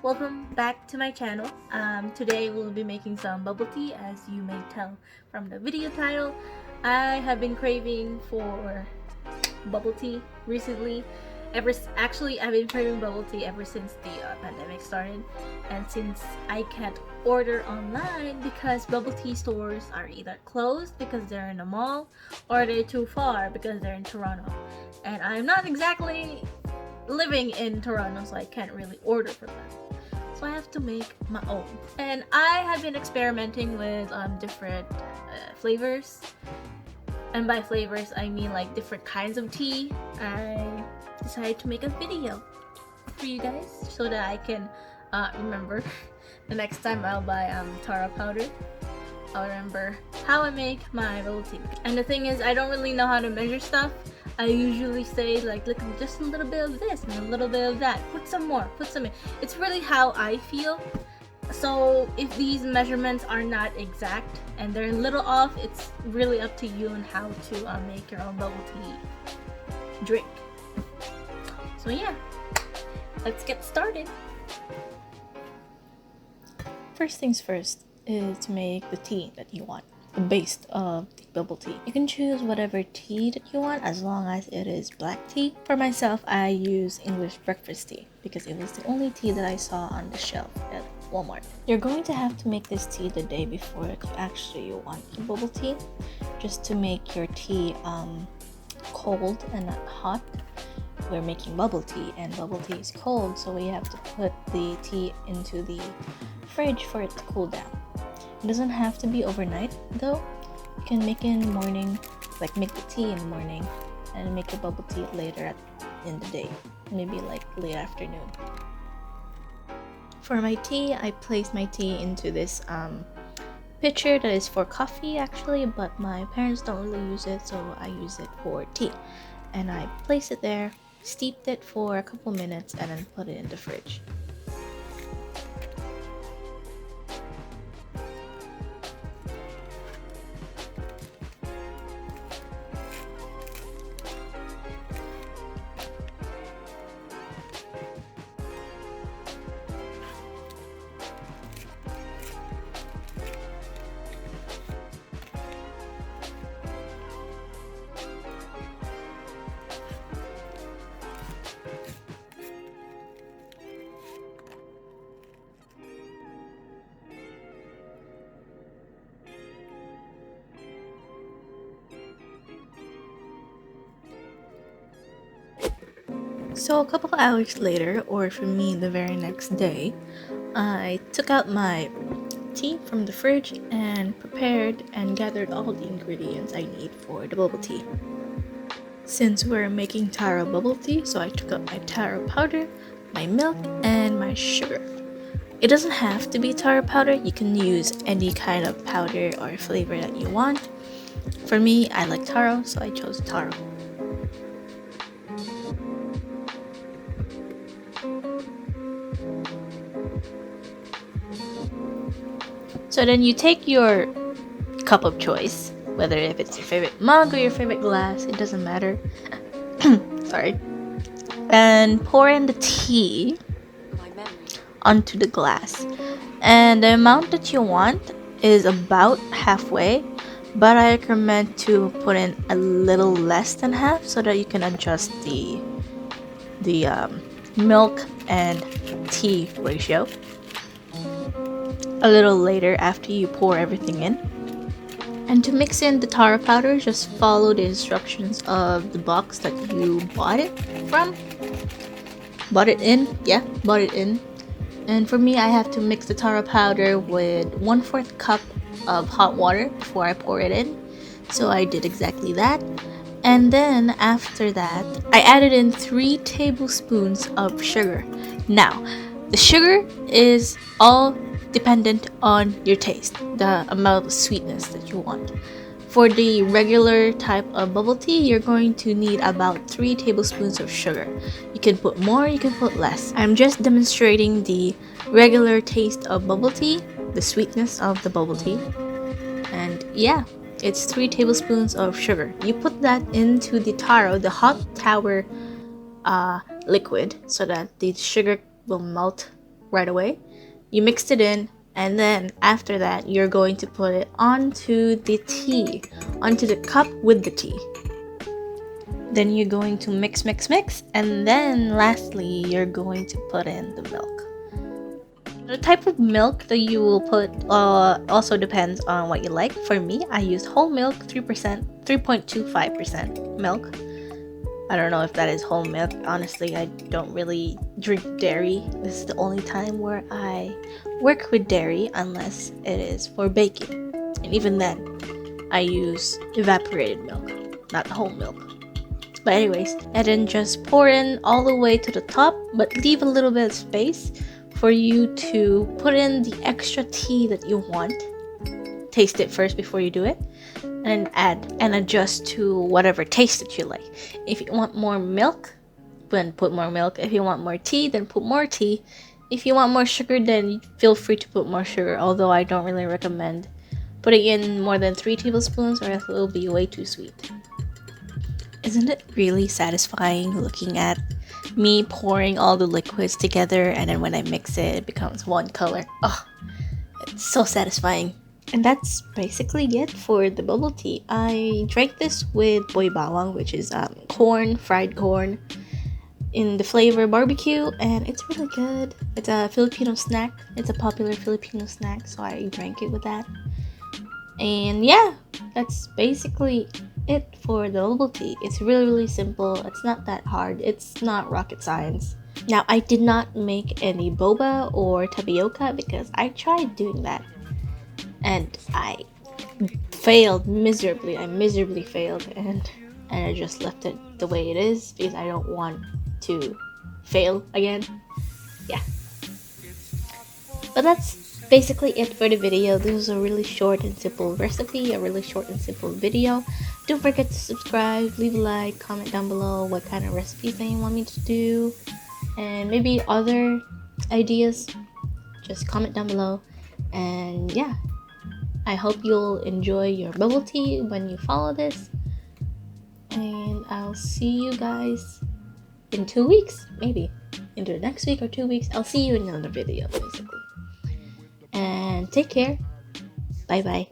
welcome back to my channel. Today we'll be making some bubble tea, as you may tell from the video title. I have been craving for bubble tea recently. Actually, I've been craving bubble tea ever since the pandemic started, and since I can't order online because bubble tea stores are either closed because they're in a mall or they're too far because they're in Toronto, and I'm not exactly living in Toronto, so I can't really order from them. So I have to make my own. And I have been experimenting with different flavors. And by flavors, I mean like different kinds of tea. I decided to make a video for you guys so that I can remember the next time I'll buy Taro powder. I'll remember how I make my bubble tea. And the thing is, I don't really know how to measure stuff. I usually say like, look, just a little bit of this and a little bit of that. Put some more, put some in. It's really how I feel. So if these measurements are not exact and they're a little off, it's really up to you on how to make your own bubble tea drink. So yeah, let's get started. First things first is to make the tea that you want, the base of the bubble tea. You can choose whatever tea that you want as long as it is black tea. For myself, I use English breakfast tea because it was the only tea that I saw on the shelf at Walmart. You're going to have to make this tea the day before you actually want the bubble tea, just to make your tea cold and not hot. We're making bubble tea and bubble tea is cold, so we have to put the tea into the fridge for it to cool down. It doesn't have to be overnight though. You can make it in the morning, like make the tea in the morning and make your bubble tea later in the day, maybe like late afternoon. For my tea, I place my tea into this pitcher that is for coffee actually, but my parents don't really use it, so I use it for tea. And I place it there, steeped it for a couple minutes, and then put it in the fridge. So a couple hours later, or for me the very next day, I took out my tea from the fridge and prepared and gathered all the ingredients I need for the bubble tea. Since we're making taro bubble tea, so I took out my taro powder, my milk, and my sugar. It doesn't have to be taro powder, you can use any kind of powder or flavor that you want. For me, I like taro, so I chose taro. So then you take your cup of choice, whether if it's your favorite mug or your favorite glass, it doesn't matter. Sorry. And pour in the tea onto the glass. And the amount that you want is about halfway, but I recommend to put in a little less than half so that you can adjust the milk and tea ratio a little later after you pour everything in. And to mix in the taro powder, just follow the instructions of the box that you bought it from. Bought it in. And for me, I have to mix the taro powder with 1/4 cup of hot water before I pour it in. So I did exactly that. And then after that, I added in 3 tablespoons of sugar. Now, the sugar is all dependent on your taste, the amount of sweetness that you want. For the regular type of bubble tea, you're going to need about 3 tablespoons of sugar. You can put more, you can put less. I'm just demonstrating the regular taste of bubble tea, the sweetness of the bubble tea. And yeah, it's 3 tablespoons of sugar. You put that into the taro, the hot tower liquid, so that the sugar will melt right away. You mixed it in, and then after that you're going to put it onto the tea, onto the cup with the tea. Then you're going to mix, and then lastly you're going to put in the milk. The type of milk that you will put also depends on what you like. For me, I use whole milk, 3.25% milk. I don't know if that is whole milk. Honestly, I don't really drink dairy. This is the only time where I work with dairy unless it is for baking. And even then, I use evaporated milk, not whole milk. But anyways, and then just pour in all the way to the top, but leave a little bit of space for you to put in the extra tea that you want. Taste it first before you do it, and add and adjust to whatever taste that you like. If you want more milk, then put more milk. If you want more tea, then put more tea. If you want more sugar, then feel free to put more sugar, although I don't really recommend putting in more than 3 tablespoons or else it will be way too sweet. Isn't it really satisfying looking at me pouring all the liquids together, and then when I mix it, it becomes one color? Oh, it's so satisfying. And that's basically it for the bubble tea. I drank this with boy bawang, which is corn, fried corn, in the flavor barbecue, and it's really good. It's a Filipino snack. It's a popular Filipino snack, so I drank it with that. And yeah, that's basically it for the bubble tea. It's really simple. It's not that hard. It's not rocket science. Now, I did not make any boba or tapioca because I tried doing that and I failed miserably. I miserably failed, and I just left it the way it is because I don't want to fail again. Yeah, but that's basically it for the video. This was a really short and simple recipe, a really short and simple video. Don't forget to subscribe, leave a like, comment down below what kind of recipes that you want me to do, and maybe other ideas. Just comment down below. And yeah, I hope you'll enjoy your bubble tea when you follow this, and I'll see you guys in 2 weeks, maybe into next week or 2 weeks. I'll see you in another video basically. And take care. Bye bye.